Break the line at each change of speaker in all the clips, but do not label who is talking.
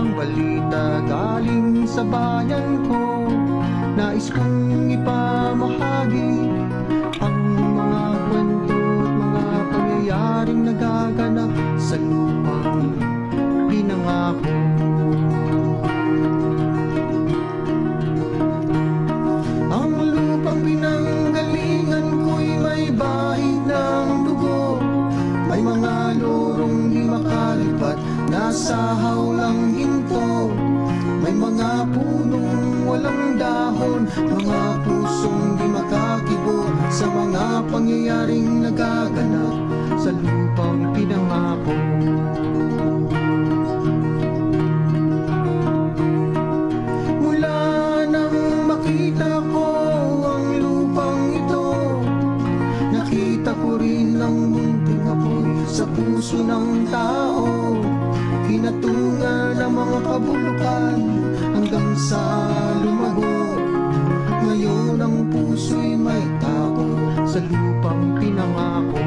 dala-dalang balita galing sa bayan ko. Nais kong ipamahagi ang mga kwento at mga pangyayaring nagaganap sa lupang pinangako. Ang lupang pinanggalingan ko'y may bahid ng dugo. May mga lorong di makalipat, nasa hawlang ginto. May mga punong walang dahon, mga pusong di makakibo sa mga pangyayaring nagaganap sa lupang pinangako. Mula nang makita ko ang lupang ito, nakita ko rin ang munting apoy sa puso ng tao. Hinatungan ang mga kabulukan hanggang sa lumago. Ngayon ang puso'y may tao sa lupang pinangako.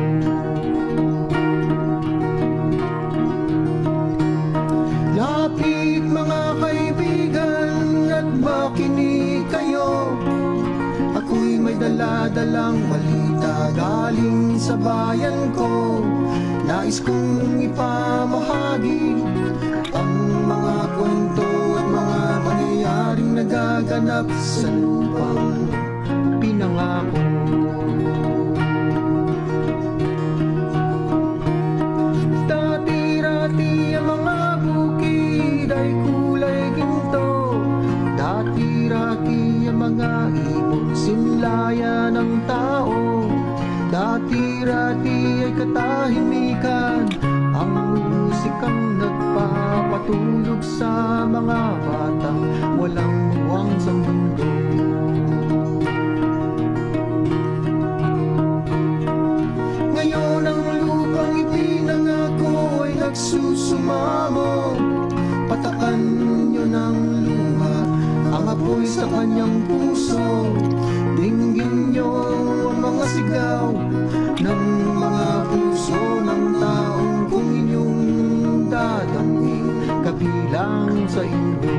Lapit mga kaibigan at makinig kayo. Ako'y may dala-dalang balita galing sa bayan ko. Nais kong ipamahagi ang mga kwento at mga pangyayaring nagaganap sa lupang pinangako. Dati-rati ang mga bukid ay kulay ginto. Dati-rati ang mga ibon sinlaya ng tao. Dati-rati ay katahimikan ang musikang nagpapatulog sa mga batang walang muwang sa mundo. Ngayon ang lupang ipinangako ay nagsusumamo. Patakan nyo ng luha ang apoy sa kanyang puso. Dinggin nyo ang mga sigaw ng mga puso ng taong kung inyong dadamhin kabilang sa inyo.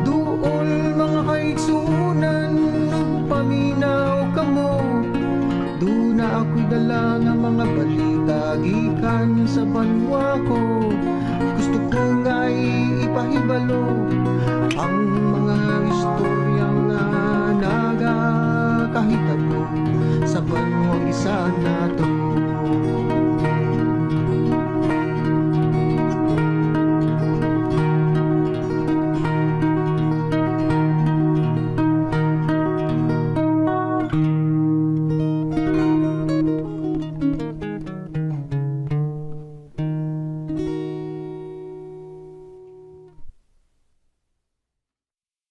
Duol mga kaigsunan, paminaw kamo. Doon na ako'y dala ng mga balita gikan sa banwa ko.